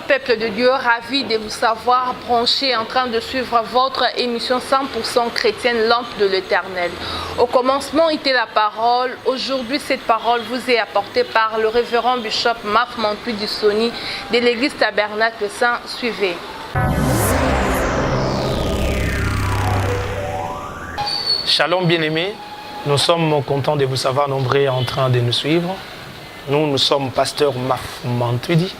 peuple de Dieu, ravi de vous savoir branché en train de suivre votre émission 100% chrétienne, lampe de l'Éternel. Au commencement était la parole. Aujourd'hui, cette parole vous est apportée par le révérend bishop Maf Mantoui Dissoni de l'église Tabernacle Saint. Suivez. Shalom bien-aimés, nous sommes contents de vous savoir nombreux en train de nous suivre. Nous sommes pasteur Maf Mantoui.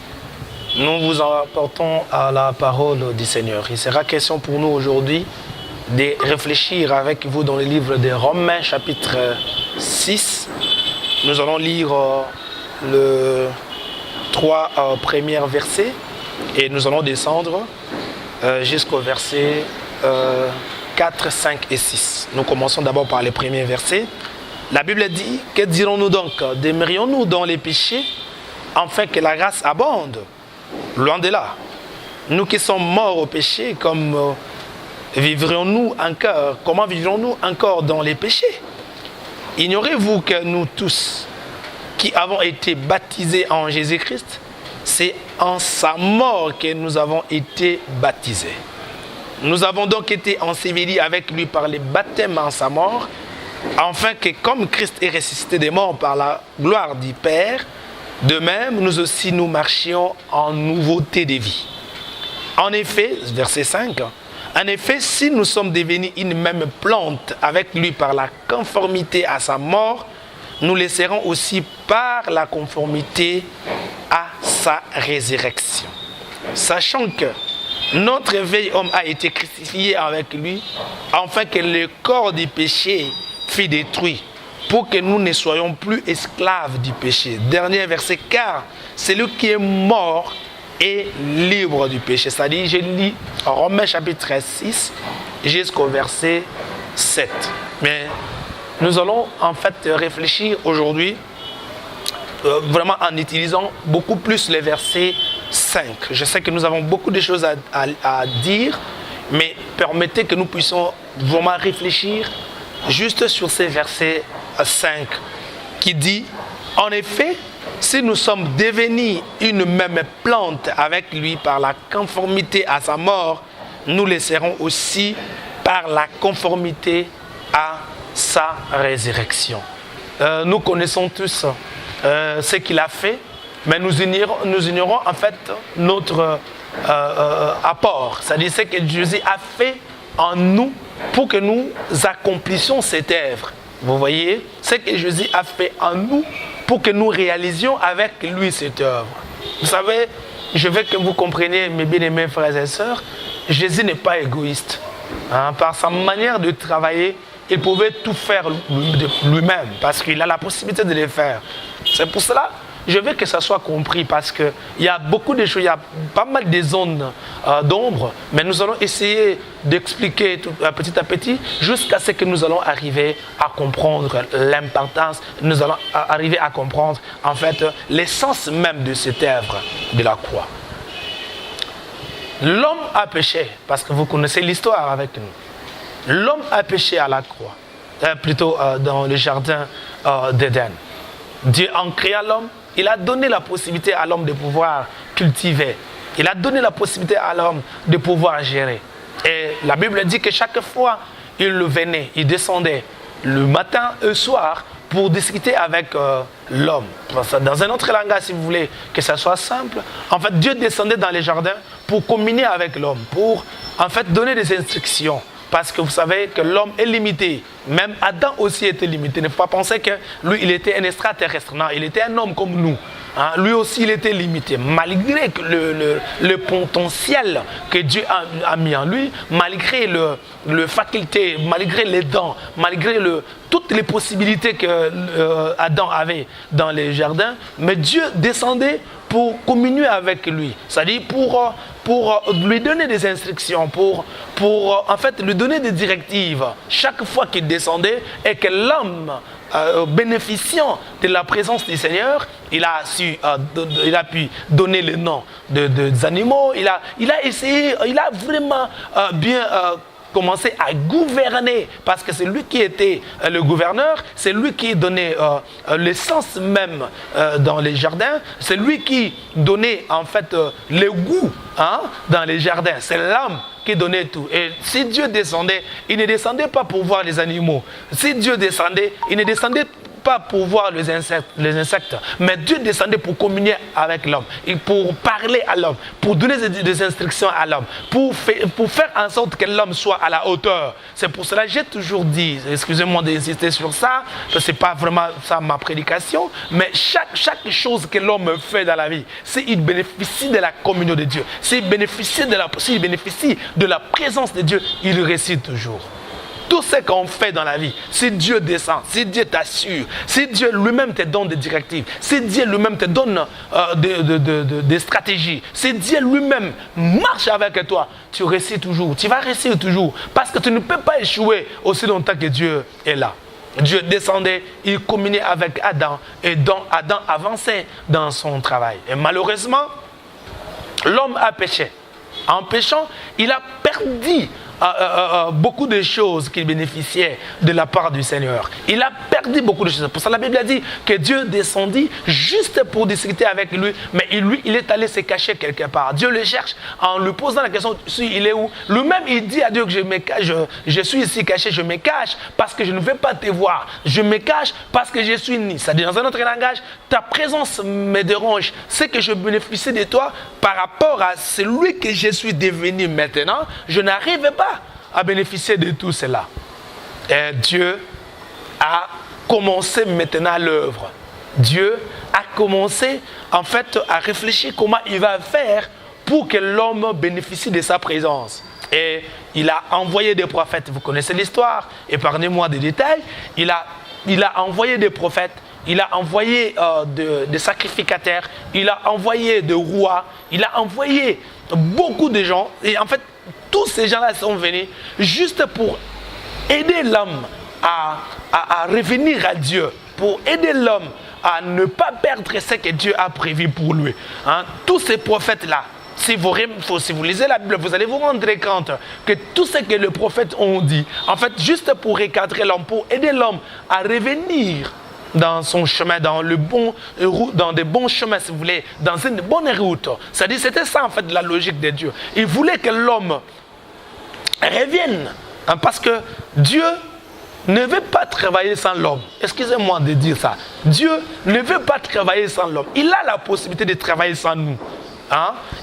Nous vous apportons à la parole du Seigneur. Il sera question pour nous aujourd'hui de réfléchir avec vous dans le livre de Romains chapitre 6. Nous allons lire le 3 premiers versets et nous allons descendre jusqu'au verset 4, 5 et 6. Nous commençons d'abord par les premiers versets. La Bible dit, que dirons-nous donc? Demeurions-nous dans les péchés afin que la grâce abonde? Loin de là. Nous qui sommes morts au péché, comment vivrons-nous encore dans les péchés? Ignorez-vous que nous tous qui avons été baptisés en Jésus-Christ, c'est en sa mort que nous avons été baptisés. Nous avons donc été ensevelis avec lui par le baptême en sa mort, afin que comme Christ est ressuscité des morts par la gloire du Père, de même nous aussi nous marchions en nouveauté de vie. En effet, verset 5, en effet, si nous sommes devenus une même plante avec lui par la conformité à sa mort, nous le serons aussi par la conformité à sa résurrection. Sachant que notre vieil homme a été crucifié avec lui, afin que le corps du péché fût détruit, pour que nous ne soyons plus esclaves du péché. Dernier verset, car celui qui est mort est libre du péché. C'est-à-dire, je lis Romains chapitre 6 jusqu'au verset 7. Mais nous allons en fait réfléchir aujourd'hui vraiment en utilisant beaucoup plus le verset 5. Je sais que nous avons beaucoup de choses à dire, mais permettez que nous puissions vraiment réfléchir juste sur ces versets 5 qui dit, en effet, si nous sommes devenus une même plante avec lui par la conformité à sa mort, nous le serons aussi par la conformité à sa résurrection. Nous connaissons tous ce qu'il a fait, mais nous ignorons en fait notre apport, c'est-à-dire ce que Jésus a fait en nous pour que nous accomplissions cette œuvre. Vous voyez, ce que Jésus a fait en nous pour que nous réalisions avec lui cette œuvre. Vous savez, je veux que vous compreniez, mes bien-aimés frères et sœurs, Jésus n'est pas égoïste. Par sa manière de travailler, il pouvait tout faire lui-même parce qu'il a la possibilité de le faire. C'est pour cela je veux que ça soit compris parce qu'il y a beaucoup de choses, il y a pas mal de zones d'ombre, mais nous allons essayer d'expliquer petit à petit jusqu'à ce que nous allons arriver à comprendre l'importance, nous allons arriver à comprendre en fait l'essence même de cette œuvre de la croix. L'homme a péché, parce que vous connaissez l'histoire avec nous. L'homme a péché à la croix, plutôt dans le jardin d'Éden. Dieu en créa l'homme. Il a donné la possibilité à l'homme de pouvoir cultiver. Il a donné la possibilité à l'homme de pouvoir gérer. Et la Bible dit que chaque fois, il venait, il descendait le matin et le soir pour discuter avec l'homme. Dans un autre langage, si vous voulez que ça soit simple, en fait, Dieu descendait dans les jardins pour communier avec l'homme, pour en fait donner des instructions. Parce que vous savez que l'homme est limité. Même Adam aussi était limité. Il ne faut pas penser que lui, il était un extraterrestre. Non, il était un homme comme nous. Lui aussi, il était limité. Malgré le potentiel que Dieu a mis en lui, malgré le faculté, malgré les dents, malgré toutes les possibilités que Adam avait dans les jardins, mais Dieu descendait pour communier avec lui. C'est-à-dire pour lui donner des instructions, pour en fait lui donner des directives chaque fois qu'il descendait et que l'homme bénéficiant de la présence du Seigneur, il a pu donner le nom des animaux, il a essayé, il a vraiment bien commencer à gouverner, parce que c'est lui qui était le gouverneur, c'est lui qui donnait l'essence même dans les jardins, c'est lui qui donnait en fait le goût dans les jardins, c'est l'âme qui donnait tout. Et si Dieu descendait, il ne descendait pas pour voir les animaux. Si Dieu descendait, il ne descendait pas pour voir les insectes, mais Dieu descendait pour communier avec l'homme, et pour parler à l'homme, pour donner des instructions à l'homme, pour faire en sorte que l'homme soit à la hauteur. C'est pour cela que j'ai toujours dit, excusez-moi d'insister sur ça, parce que ce n'est pas vraiment ça ma prédication, mais chaque chose que l'homme fait dans la vie, s'il bénéficie de la communion de Dieu, s'il bénéficie de la présence de Dieu, il réussit toujours. Tout ce qu'on fait dans la vie, si Dieu descend, si Dieu t'assure, si Dieu lui-même te donne des directives, si Dieu lui-même te donne des stratégies, si Dieu lui-même marche avec toi, tu réussis toujours, tu vas réussir toujours. Parce que tu ne peux pas échouer aussi longtemps que Dieu est là. Dieu descendait, il communiait avec Adam, et donc Adam avançait dans son travail. Et malheureusement, l'homme a péché. En péchant, il a perdu beaucoup de choses qu'il bénéficiait de la part du Seigneur. Il a perdu beaucoup de choses. Pour ça, la Bible a dit que Dieu descendit juste pour discuter avec lui, mais lui, il est allé se cacher quelque part. Dieu le cherche en lui posant la question, il est où? Lui-même, il dit à Dieu que je suis ici caché, je me cache parce que je ne veux pas te voir. Je me cache parce que je suis né. C'est-à-dire, dans un autre langage, ta présence me dérange. C'est que je bénéficie de toi par rapport à celui que je suis devenu maintenant. Je n'arrive pas à bénéficier de tout cela. Et Dieu a commencé maintenant l'œuvre. Dieu a commencé en fait à réfléchir comment il va faire pour que l'homme bénéficie de sa présence. Et il a envoyé des prophètes. Vous connaissez l'histoire, épargnez-moi des détails. Il a envoyé des prophètes, il a envoyé des sacrificateurs, il a envoyé des rois, il a envoyé beaucoup de gens. Et en fait, tous ces gens-là sont venus juste pour aider l'homme à revenir à Dieu, pour aider l'homme à ne pas perdre ce que Dieu a prévu pour lui. Tous ces prophètes-là, si vous lisez la Bible, vous allez vous rendre compte que tout ce que les prophètes ont dit, en fait, juste pour recadrer l'homme, pour aider l'homme à revenir dans son chemin, dans des bons chemins, si vous voulez, dans une bonne route. C'est-à-dire, c'était ça en fait la logique de Dieu. Il voulait que l'homme revienne, parce que Dieu ne veut pas travailler sans l'homme. Excusez-moi de dire ça. Dieu ne veut pas travailler sans l'homme. Il a la possibilité de travailler sans nous.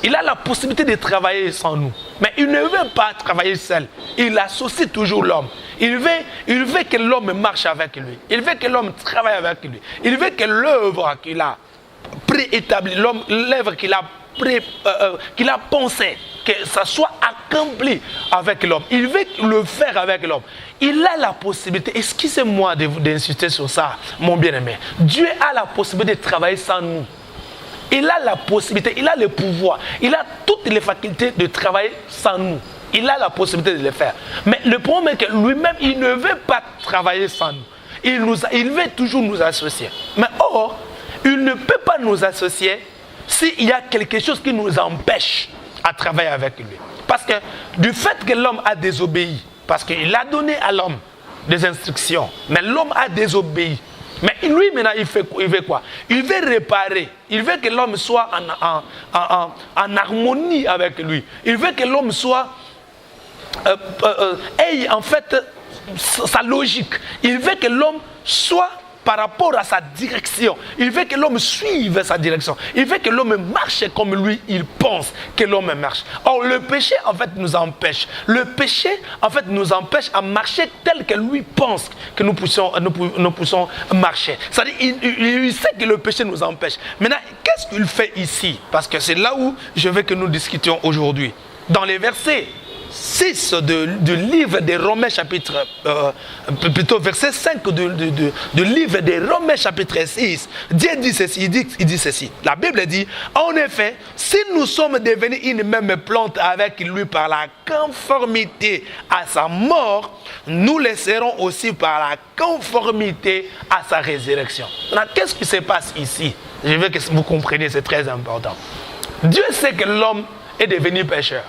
Il a la possibilité de travailler sans nous. Mais il ne veut pas travailler seul. Il associe toujours l'homme. Il veut que l'homme marche avec lui. Il veut que l'homme travaille avec lui. Il veut que l'œuvre qu'il a préétablie, l'œuvre qu'il a pensée, que ça soit accompli avec l'homme. Il veut le faire avec l'homme. Il a la possibilité, excusez-moi d'insister sur ça, mon bien-aimé. Dieu a la possibilité de travailler sans nous. Il a la possibilité, il a le pouvoir, il a toutes les facultés de travailler sans nous. Il a la possibilité de le faire. Mais le problème est que lui-même, il ne veut pas travailler sans nous. Il veut toujours nous associer. Mais or, il ne peut pas nous associer s'il y a quelque chose qui nous empêche à travailler avec lui. Parce que du fait que l'homme a désobéi, parce qu'il a donné à l'homme des instructions, mais l'homme a désobéi. Mais lui, maintenant, il veut quoi? Il veut réparer. Il veut que l'homme soit en harmonie avec lui. Il veut que l'homme soit ait en fait sa logique. Il veut que l'homme soit par rapport à sa direction. Il veut que l'homme suive sa direction. Il veut que l'homme marche comme lui, il pense que l'homme marche. Or, le péché, en fait, nous empêche. Le péché, en fait, nous empêche à marcher tel que lui pense que nous puissions marcher. C'est-à-dire, il sait que le péché nous empêche. Maintenant, qu'est-ce qu'il fait ici? Parce que c'est là où je veux que nous discutions aujourd'hui. Dans les versets 6 du livre des Romains chapitre, plutôt verset 5 du livre des Romains chapitre 6, Dieu dit ceci, il dit ceci. La Bible dit, en effet, si nous sommes devenus une même plante avec lui par la conformité à sa mort, nous le serons aussi par la conformité à sa résurrection. Alors, qu'est-ce qui se passe ici? Je veux que vous compreniez, c'est très important. Dieu sait que l'homme est devenu pécheur.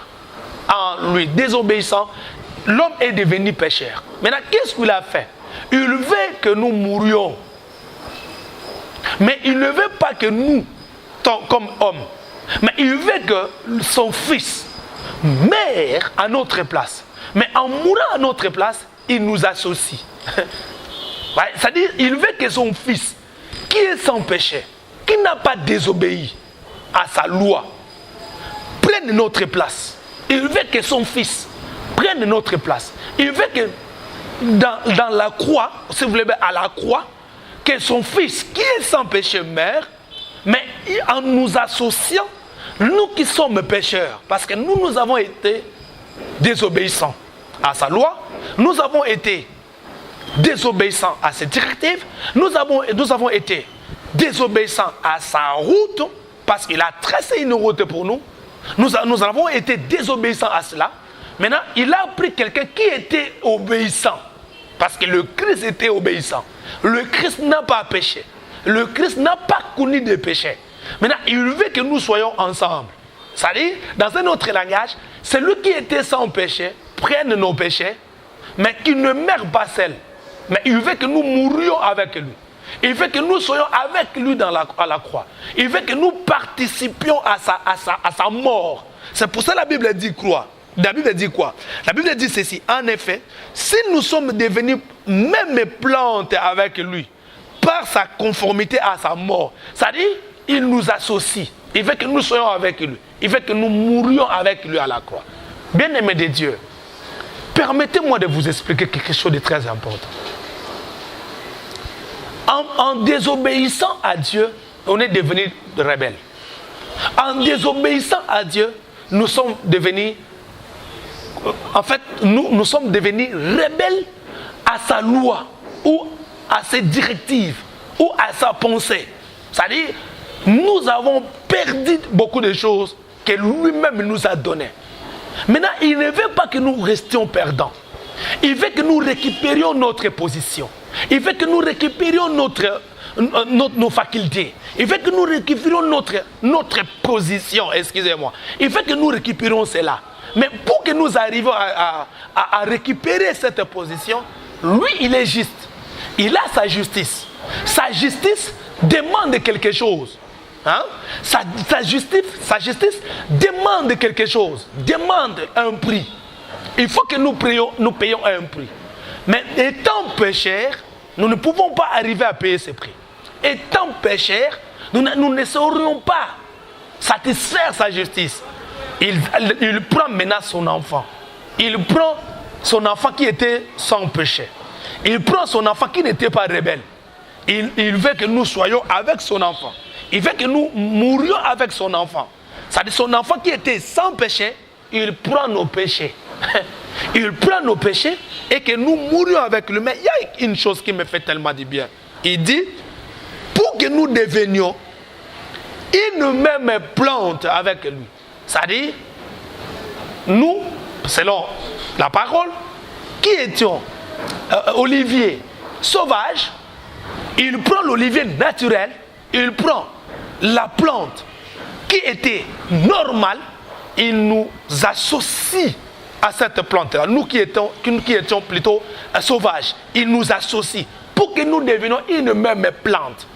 En lui désobéissant, l'homme est devenu pécheur. Maintenant, qu'est-ce qu'il a fait? Il veut que nous mourions. Mais il ne veut pas que nous, comme hommes, mais il veut que son fils meure à notre place. Mais en mourant à notre place, il nous associe. C'est-à-dire, il veut que son fils, qui est sans péché, qui n'a pas désobéi à sa loi, prenne notre place. Il veut que son fils prenne notre place. Il veut que dans la croix, si vous voulez, à la croix, que son fils, qui est sans péché, meurt, mais en nous associant, nous qui sommes pécheurs, parce que nous avons été désobéissants à sa loi, nous avons été désobéissants à ses directives, nous avons été désobéissants à sa route, parce qu'il a tracé une route pour nous, nous avons été désobéissants à cela. Maintenant, il a pris quelqu'un qui était obéissant, parce que le Christ était obéissant. Le Christ n'a pas péché. Le Christ n'a pas connu de péché. Maintenant, il veut que nous soyons ensemble. C'est-à-dire, dans un autre langage, celui qui était sans péché prenne nos péchés, mais qu'il ne meurt pas seul. Mais il veut que nous mourions avec lui. Il veut que nous soyons avec lui à la croix. Il veut que nous participions à sa mort. C'est pour ça que la Bible dit quoi? La Bible dit quoi? La Bible dit ceci. En effet, si nous sommes devenus même plantes avec lui, par sa conformité à sa mort, c'est-à-dire, il nous associe. Il veut que nous soyons avec lui. Il veut que nous mourions avec lui à la croix. Bien-aimés de Dieu, permettez-moi de vous expliquer quelque chose de très important. En désobéissant à Dieu, on est devenu rebelles. En désobéissant à Dieu, nous sommes devenus, nous sommes devenus rebelles à sa loi, ou à ses directives, ou à sa pensée. C'est-à-dire, nous avons perdu beaucoup de choses que lui-même nous a données. Maintenant, il ne veut pas que nous restions perdants. Il veut que nous récupérions notre position. Il veut que nous récupérions nos facultés. Il veut que nous récupérions notre position, excusez-moi. Il veut que nous récupérions cela. Mais pour que nous arrivions à récupérer cette position, lui, il est juste. Il a sa justice. Sa justice demande quelque chose. Hein? Sa justice demande quelque chose. Demande un prix. Il faut que nous payions un prix. Mais étant pécheurs, nous ne pouvons pas arriver à payer ce prix. Étant pécheurs, nous ne saurions pas satisfaire sa justice. Il prend maintenant son enfant. Il prend son enfant qui était sans péché. Il prend son enfant qui n'était pas rebelle. Il veut que nous soyons avec son enfant. Il veut que nous mourions avec son enfant. C'est-à-dire son enfant qui était sans péché, il prend nos péchés. Il prend nos péchés et que nous mourions avec lui. Mais il y a une chose qui me fait tellement du bien. Il dit, pour que nous devenions une même plante avec lui. C'est-à-dire, nous, selon la parole, qui étions olivier sauvage, il prend l'olivier naturel, il prend la plante qui était normale, il nous associe à cette plante-là. Nous qui étions plutôt sauvages, il nous associe pour que nous devenions une même plante.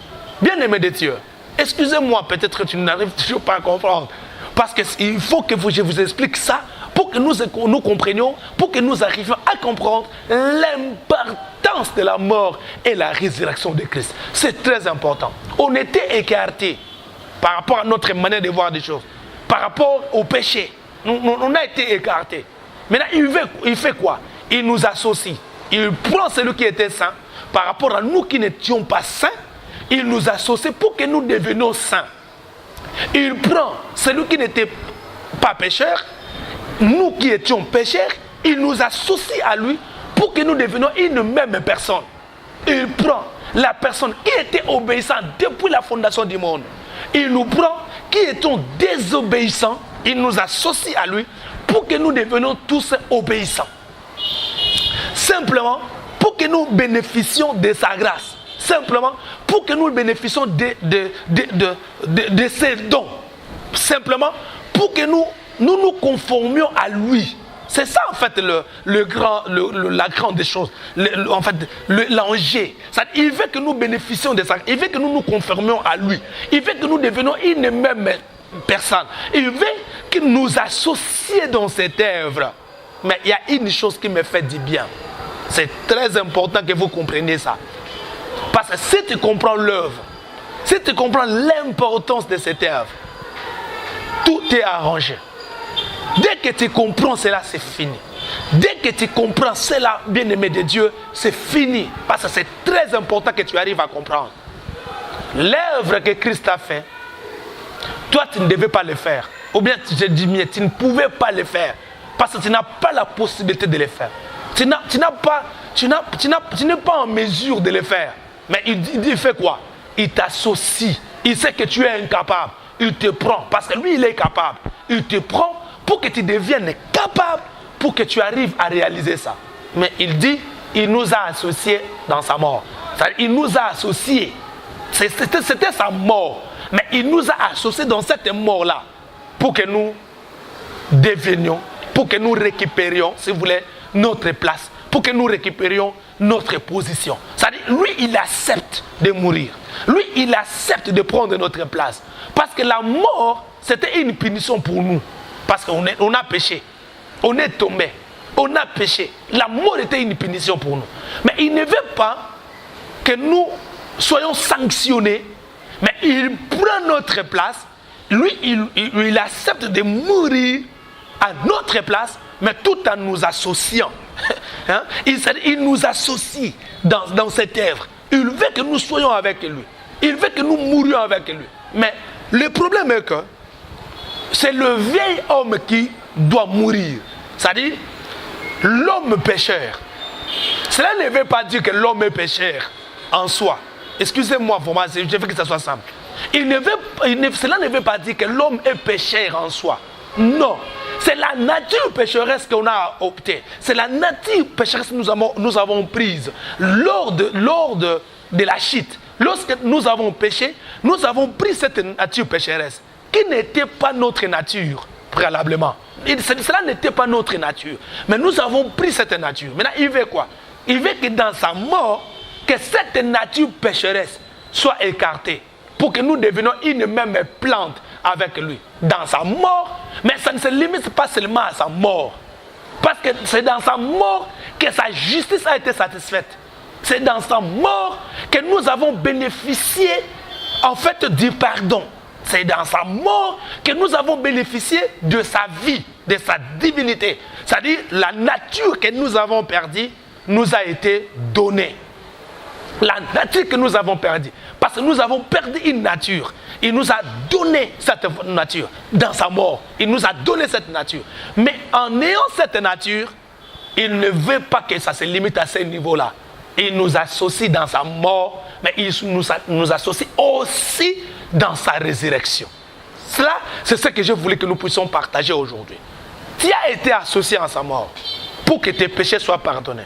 Bien-aimés de Dieu, excusez-moi, peut-être que tu n'arrives toujours pas à comprendre. Parce qu'il faut que je vous explique ça pour que nous comprenions, pour que nous arrivions à comprendre l'importance de la mort et la résurrection de Christ. C'est très important. On était écartés par rapport à notre manière de voir des choses, par rapport au péché. On a été écartés. Maintenant, il fait quoi? Il nous associe. Il prend celui qui était saint par rapport à nous qui n'étions pas saints. Il nous associe pour que nous devenions saints. Il prend celui qui n'était pas pécheur, nous qui étions pécheurs, il nous associe à lui pour que nous devenions une même personne. Il prend la personne qui était obéissante depuis la fondation du monde. Il nous prend qui étions désobéissants, il nous associe à lui pour que nous devenions tous obéissants. Simplement pour que nous bénéficions de sa grâce. Simplement pour que nous bénéficions de ses dons. Simplement pour que nous conformions à lui. C'est ça en fait la grande des choses. L'enjeu. Il veut que nous bénéficions de ça. Il veut que nous nous conformions à lui. Il veut que nous devenions une même personne. Il veut qu'il nous associe dans cette œuvre. Mais il y a une chose qui me fait du bien. C'est très important que vous compreniez ça. Parce que si tu comprends l'œuvre, si tu comprends l'importance de cette œuvre, tout est arrangé. Dès que tu comprends cela, c'est fini. Dès que tu comprends cela, bien-aimé de Dieu, c'est fini. Parce que c'est très important que tu arrives à comprendre. L'œuvre que Christ a fait, toi, tu ne devais pas le faire. Ou bien, je dis mieux, tu ne pouvais pas le faire. Parce que tu n'as pas la possibilité de le faire. Tu n'es pas en mesure de le faire. Mais il fait quoi? Il t'associe. Il sait que tu es incapable. Il te prend. Parce que lui, il est capable. Il te prend pour que tu deviennes capable, pour que tu arrives à réaliser ça. Mais il dit, il nous a associés dans sa mort. Il nous a associés. C'était sa mort. Mais il nous a associés dans cette mort-là pour que nous devenions, pour que nous récupérions, si vous voulez, notre place, pour que nous récupérions notre position. C'est-à-dire, lui, il accepte de mourir. Lui, il accepte de prendre notre place. Parce que la mort, c'était une punition pour nous. Parce qu'on a péché. On est tombé. On a péché. La mort était une punition pour nous. Mais il ne veut pas que nous soyons sanctionnés. Mais il prend notre place. Lui, il accepte de mourir à notre place, mais tout en nous associant. Hein? Il nous associe dans cette œuvre. Il veut que nous soyons avec lui. Il veut que nous mourions avec lui. Mais le problème est que c'est le vieil homme qui doit mourir. C'est-à-dire l'homme pécheur. Cela ne veut pas dire que l'homme est pécheur en soi. Excusez-moi, je veux que ça soit simple. Cela ne veut pas dire que l'homme est pécheur en soi. Non. C'est la nature pécheresse qu'on a opté. C'est la nature pécheresse que nous avons prise lors de la chute. Lorsque nous avons péché, nous avons pris cette nature pécheresse qui n'était pas notre nature préalablement. Cela n'était pas notre nature. Mais nous avons pris cette nature. Maintenant, il veut quoi? Il veut que dans sa mort, que cette nature pécheresse soit écartée pour que nous devenions une même plante avec lui. Dans sa mort, mais ça ne se limite pas seulement à sa mort. Parce que c'est dans sa mort que sa justice a été satisfaite. C'est dans sa mort que nous avons bénéficié en fait du pardon. C'est dans sa mort que nous avons bénéficié de sa vie, de sa divinité. C'est-à-dire la nature que nous avons perdue nous a été donnée. La nature que nous avons perdue. Parce que nous avons perdu une nature. Il nous a donné cette nature dans sa mort. Il nous a donné cette nature. Mais en ayant cette nature, il ne veut pas que ça se limite à ce niveau-là. Il nous associe dans sa mort, mais il nous associe aussi dans sa résurrection. Cela, c'est ce que je voulais que nous puissions partager aujourd'hui. Tu as été associé à sa mort pour que tes péchés soient pardonnés.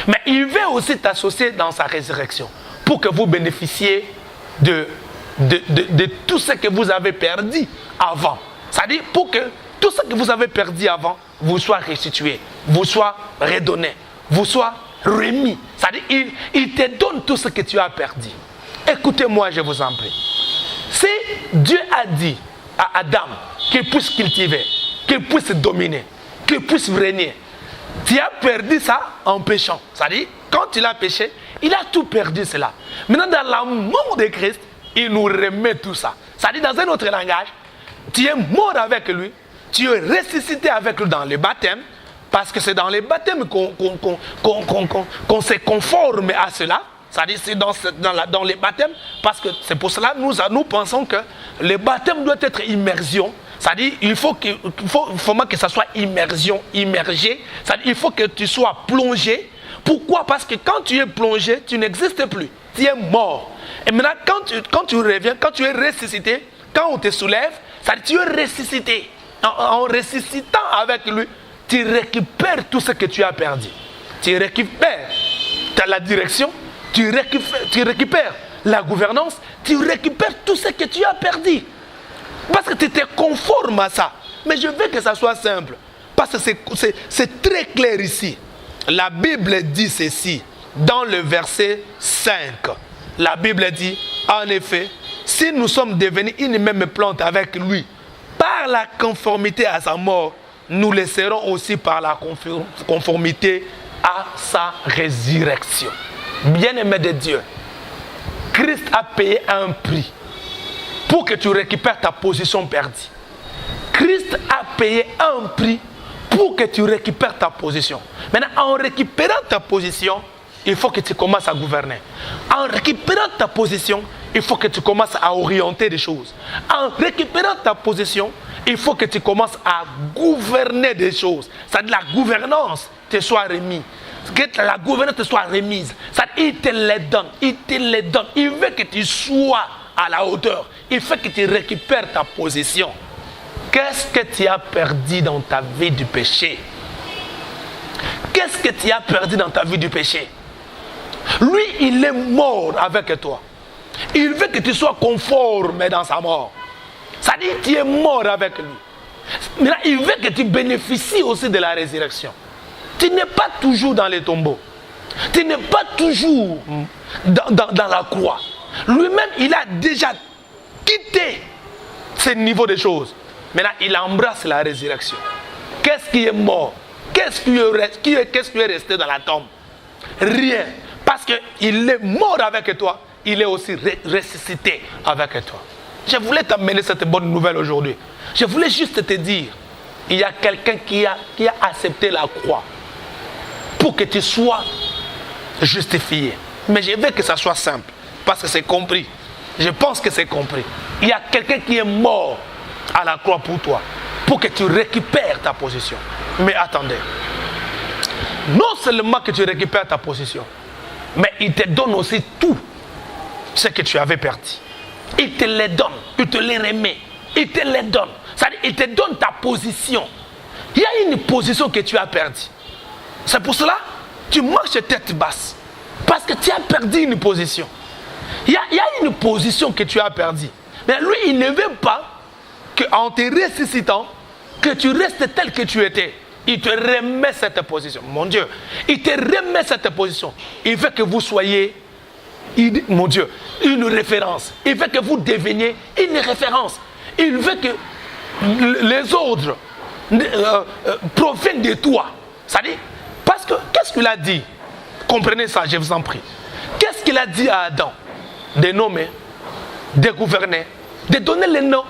Mais il veut aussi t'associer dans sa résurrection pour que vous bénéficiez de tout ce que vous avez perdu avant. C'est-à-dire pour que tout ce que vous avez perdu avant vous soit restitué, vous soit redonné, vous soit remis. C'est-à-dire il te donne tout ce que tu as perdu. Écoutez-moi, je vous en prie. Si Dieu a dit à Adam qu'il puisse cultiver, qu'il puisse dominer, qu'il puisse régner, tu as perdu ça en péchant. C'est-à-dire, quand il a péché, il a tout perdu cela. Maintenant, dans l'amour de Christ, il nous remet tout ça. C'est-à-dire, dans un autre langage, tu es mort avec lui, tu es ressuscité avec lui dans le baptême, parce que c'est dans les baptêmes qu'on se conforme à cela. C'est-à-dire, c'est dans les baptêmes, parce que c'est pour cela que nous pensons que le baptême doit être immersion. C'est-à-dire, il faut que ça soit immergé. C'est-à-dire, il faut que tu sois plongé. Pourquoi? Parce que quand tu es plongé, tu n'existes plus. Tu es mort. Et maintenant, quand tu reviens, quand tu es ressuscité, quand on te soulève, c'est-à-dire tu es ressuscité. En ressuscitant avec lui, tu récupères tout ce que tu as perdu. Tu récupères la direction, tu récupères la gouvernance, tu récupères tout ce que tu as perdu. Parce que tu te conformes à ça. Mais je veux que ça soit simple. Parce que c'est très clair ici. La Bible dit ceci, dans le verset 5. La Bible dit, en effet, si nous sommes devenus une même plante avec lui, par la conformité à sa mort, nous le serons aussi par la conformité à sa résurrection. Bien-aimé de Dieu, Christ a payé un prix pour que tu récupères ta position perdue. Christ a payé un prix pour que tu récupères ta position. Maintenant, en récupérant ta position, il faut que tu commences à gouverner. En récupérant ta position, il faut que tu commences à orienter des choses. En récupérant ta position, il faut que tu commences à gouverner des choses. C'est-à-dire la gouvernance te soit remise. Que la gouvernance te soit remise. Il te les donne. Il te les donne. Il veut que tu sois à la hauteur. Il veut que tu récupères ta position. Qu'est-ce que tu as perdu dans ta vie du péché? Qu'est-ce que tu as perdu dans ta vie du péché? Lui, il est mort avec toi. Il veut que tu sois conforme dans sa mort. Ça dit que tu es mort avec lui. Maintenant, il veut que tu bénéficies aussi de la résurrection. Tu n'es pas toujours dans les tombeaux. Tu n'es pas toujours dans la croix. Lui-même, il a déjà quitté ce niveau de choses. Maintenant, il embrasse la résurrection. Qu'est-ce qui est mort? Qu'est-ce qui est resté dans la tombe? Rien. Parce qu'il est mort avec toi, il est aussi ressuscité avec toi. Je voulais t'amener cette bonne nouvelle aujourd'hui. Je voulais juste te dire, il y a quelqu'un qui a accepté la croix pour que tu sois justifié. Mais je veux que ça soit simple, parce que c'est compris. Je pense que c'est compris. Il y a quelqu'un qui est mort à la croix pour toi, pour que tu récupères ta position. Mais attendez, non seulement que tu récupères ta position, mais il te donne aussi tout ce que tu avais perdu. Il te les donne, il te les remet, il te les donne. C'est-à-dire, il te donne ta position. Il y a une position que tu as perdue. C'est pour cela que tu marches tête basse. Parce que tu as perdu une position. Il y a une position que tu as perdue. Mais lui, il ne veut pas qu'en te ressuscitant, que tu restes tel que tu étais. Il te remet cette position. Mon Dieu, il te remet cette position. Il veut que vous soyez, mon Dieu, une référence. Il veut que vous deveniez une référence. Il veut que les autres proviennent de toi. C'est-à-dire, parce que, qu'est-ce qu'il a dit? Comprenez ça, je vous en prie. Qu'est-ce qu'il a dit à Adam? De nommer, de gouverner, de donner les noms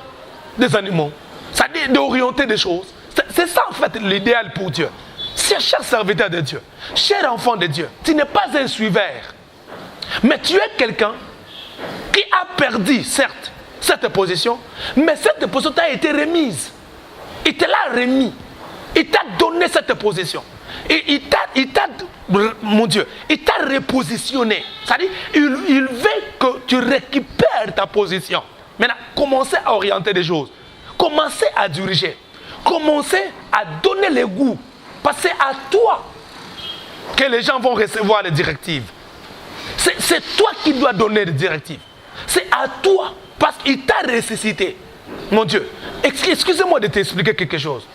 des animaux. C'est-à-dire d'orienter des choses. C'est ça en fait l'idéal pour Dieu. Cher serviteur de Dieu, cher enfant de Dieu, tu n'es pas un suiveur. Mais tu es quelqu'un qui a perdu, certes, cette position, mais cette position t'a été remise. Il te l'a remis. Il t'a donné cette position. Et il t'a, mon Dieu, il t'a repositionné. C'est-à-dire, il veut que tu récupères ta position. Maintenant, commencez à orienter des choses. Commencez à diriger. Commencez à donner le goût. Parce que c'est à toi que les gens vont recevoir les directives. C'est toi qui dois donner les directives. C'est à toi. Parce qu'il t'a ressuscité. Mon Dieu, excusez-moi de t'expliquer quelque chose.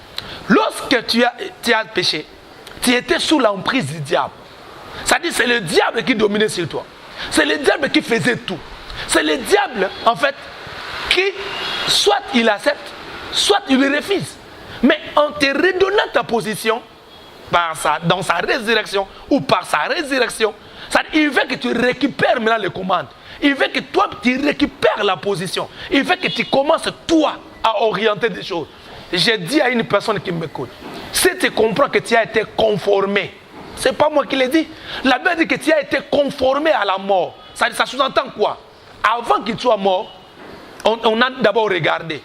Lorsque tu as péché, tu étais sous l'emprise du diable. C'est-à-dire c'est le diable qui dominait sur toi. C'est le diable qui faisait tout. C'est le diable, en fait, qui, soit il accepte, soit il refuse. Mais en te redonnant ta position, dans sa résurrection ou par sa résurrection, il veut que tu récupères maintenant les commandes. Il veut que toi, tu récupères la position. Il veut que tu commences, toi, à orienter des choses. J'ai dit à une personne qui m'écoute, si tu comprends que tu as été conformé, ce n'est pas moi qui l'ai dit. La Bible dit que tu as été conformé à la mort. Ça sous-entend quoi? Avant qu'il soit mort, on a d'abord regardé.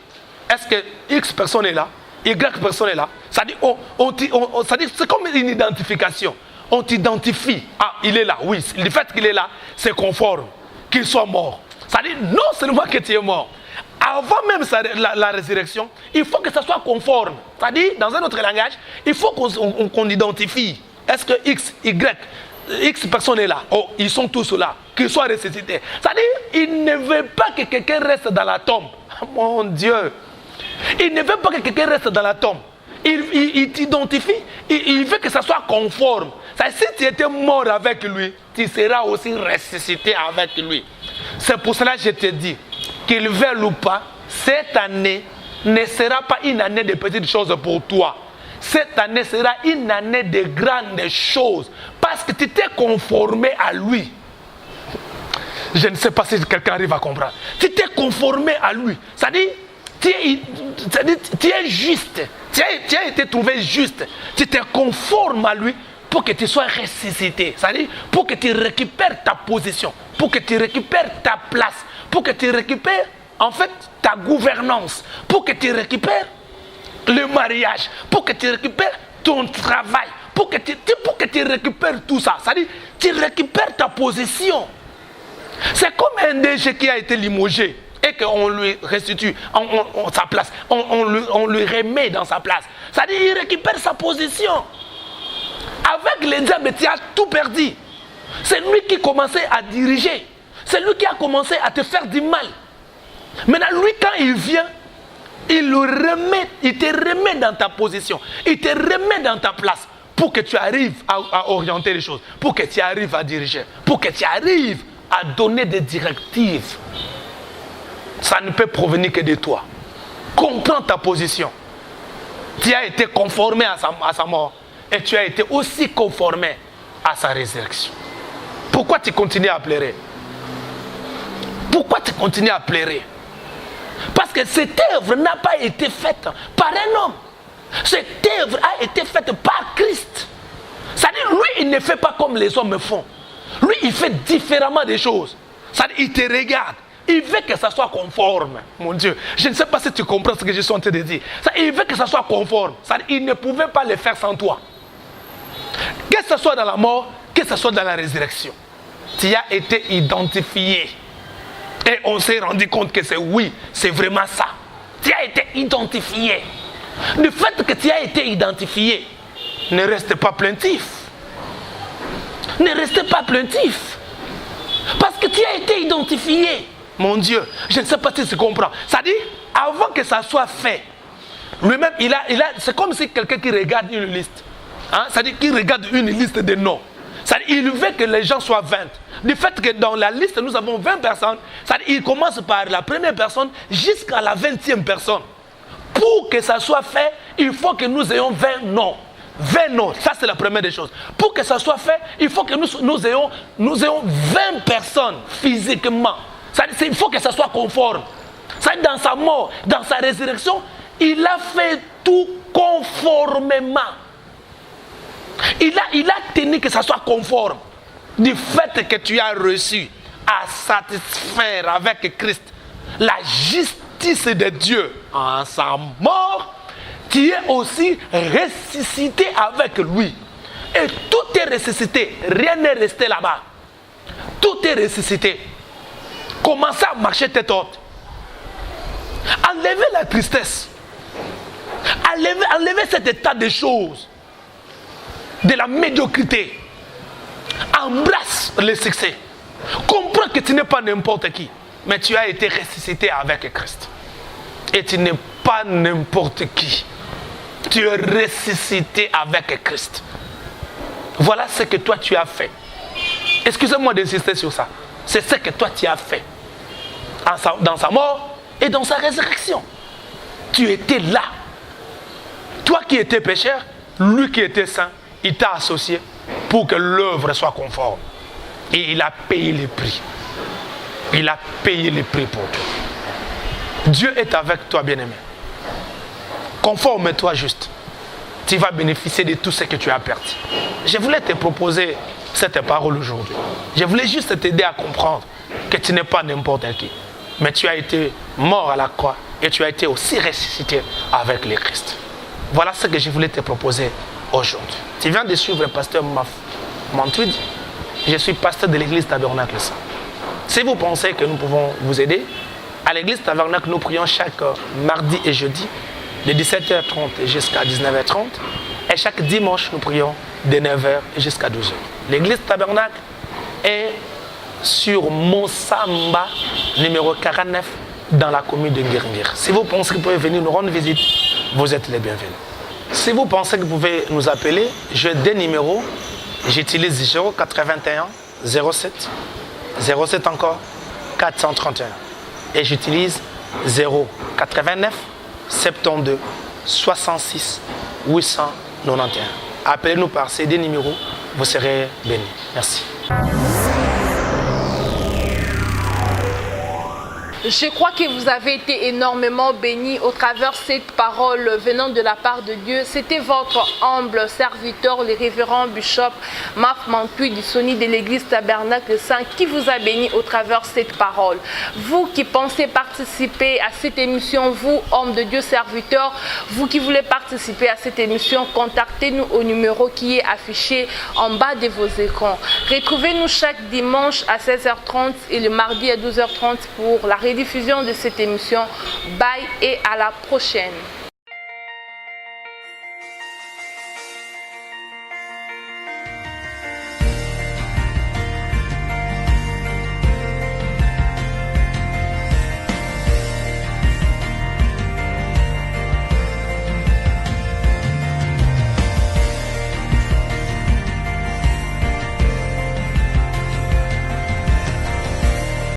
Est-ce que X personne est là? Y personne est là? C'est comme une identification. On t'identifie. Ah, il est là. Oui, le fait qu'il est là, c'est conforme. Qu'il soit mort. C'est-à-dire, non seulement que tu es mort. Avant même la résurrection, il faut que ça soit conforme. C'est-à-dire, dans un autre langage, il faut qu'on identifie. Est-ce que X, Y, X personnes est là? Oh, ils sont tous là. Qu'ils soient ressuscités. C'est-à-dire, il ne veut pas que quelqu'un reste dans la tombe. Mon Dieu. Il ne veut pas que quelqu'un reste dans la tombe. Il t'identifie, il veut que ça soit conforme. Si tu étais mort avec lui, tu seras aussi ressuscité avec lui. C'est pour cela que je te dis, qu'il veuille ou pas, cette année ne sera pas une année de petites choses pour toi. Cette année sera une année de grandes choses. Parce que tu t'es conformé à lui. Je ne sais pas si quelqu'un arrive à comprendre. Tu t'es conformé à lui. C'est-à-dire, tu es juste. Tu as été trouvé juste. Tu te conformes à lui pour que tu sois ressuscité. C'est-à-dire, pour que tu récupères ta position. Pour que tu récupères ta place. Pour que tu récupères, en fait, ta gouvernance. Pour que tu récupères le mariage. Pour que tu récupères ton travail. Pour que tu récupères tout ça. C'est-à-dire, tu récupères ta position. C'est comme un DG qui a été limogé et qu'on lui restitue sa place. On lui remet dans sa place. C'est-à-dire qu'il récupère sa position. Avec les diables, tu as tout perdu. C'est lui qui commençait à diriger. C'est lui qui a commencé à te faire du mal. Maintenant, lui, quand il vient, il te remet dans ta position. Il te remet dans ta place pour que tu arrives à orienter les choses. Pour que tu arrives à diriger. Pour que tu arrives à donner des directives. Ça ne peut provenir que de toi. Comprends ta position. Tu as été conformé à sa mort. Et tu as été aussi conformé à sa résurrection. Pourquoi tu continues à pleurer? Pourquoi tu continues à pleurer? Parce que cette œuvre n'a pas été faite par un homme. Cette œuvre a été faite par Christ. C'est-à-dire, lui, il ne fait pas comme les hommes font. Lui, il fait différemment des choses. C'est-à-dire, il te regarde. Il veut que ça soit conforme. Mon Dieu, je ne sais pas si tu comprends ce que je suis en train de dire. Il veut que ça soit conforme. C'est-à-dire, il ne pouvait pas le faire sans toi. Que ce soit dans la mort, que ce soit dans la résurrection. Tu as été identifié. Et on s'est rendu compte que c'est vraiment ça. Tu as été identifié. Le fait que tu as été identifié, ne reste pas plaintif. Ne restez pas plaintif. Parce que tu as été identifié. Mon Dieu, je ne sais pas si tu comprends. C'est-à-dire, avant que ça soit fait, lui-même, c'est comme si quelqu'un qui regarde une liste. Hein? C'est-à-dire qu'il regarde une liste de noms. C'est-à-dire, il veut que les gens soient 20. Du fait que dans la liste, nous avons 20 personnes, c'est-à-dire, il commence par la première personne jusqu'à la 20e personne. Pour que ça soit fait, il faut que nous ayons 20 noms. 20 noms, ça c'est la première des choses. Pour que ça soit fait, il faut que nous ayons 20 personnes physiquement. Il faut que ça soit conforme. Dans sa mort, dans sa résurrection, il a fait tout conformément. Il a tenu que ça soit conforme. Du fait que tu as reçu à satisfaire avec Christ la justice de Dieu en sa mort, tu es aussi ressuscité avec lui. Et tout est ressuscité. Rien n'est resté là-bas. Tout est ressuscité. Commencez à marcher tête haute. Enlevez la tristesse. Enlevez cet état de choses. De la médiocrité. Embrasse le succès. Comprends que tu n'es pas n'importe qui. Mais tu as été ressuscité avec Christ. Et tu n'es pas n'importe qui. Tu es ressuscité avec Christ. Voilà ce que toi tu as fait. Excusez-moi d'insister sur ça. C'est ce que toi tu as fait. Dans sa mort et dans sa résurrection. Tu étais là. Toi qui étais pécheur, lui qui était saint, il t'a associé pour que l'œuvre soit conforme. Et il a payé le prix. Il a payé le prix pour toi. Dieu est avec toi, bien-aimé. Conforme-toi juste. Tu vas bénéficier de tout ce que tu as perdu. Je voulais te proposer cette parole aujourd'hui. Je voulais juste t'aider à comprendre que tu n'es pas n'importe qui. Mais tu as été mort à la croix et tu as été aussi ressuscité avec le Christ. Voilà ce que je voulais te proposer aujourd'hui. Tu viens de suivre le pasteur Mantouidi. Je suis pasteur de l'église Tabernacle Saint. Si vous pensez que nous pouvons vous aider, à l'église Tabernacle, nous prions chaque mardi et jeudi de 17h30 jusqu'à 19h30. Et chaque dimanche, nous prions de 9h jusqu'à 12h. L'église Tabernacle est sur Monsamba, numéro 49, dans la commune de Nguirngir. Si vous pensez que vous pouvez venir nous rendre visite, vous êtes les bienvenus. Si vous pensez que vous pouvez nous appeler, j'ai des numéros. J'utilise 081 07 07 encore 431. Et j'utilise 089 72 66 891. Appelez-nous par ces deux numéros, vous serez bénis. Merci. Je crois que vous avez été énormément bénis au travers de cette parole venant de la part de Dieu. C'était votre humble serviteur, le révérend bishop Maf Mantui du Soni de l'église Tabernacle Saint qui vous a béni au travers de cette parole. Vous qui pensez participer à cette émission, vous, homme de Dieu serviteur, vous qui voulez participer à cette émission, contactez-nous au numéro qui est affiché en bas de vos écrans. Retrouvez-nous chaque dimanche à 16h30 et le mardi à 12h30 pour la rediffusion de cette émission. Bye et à la prochaine.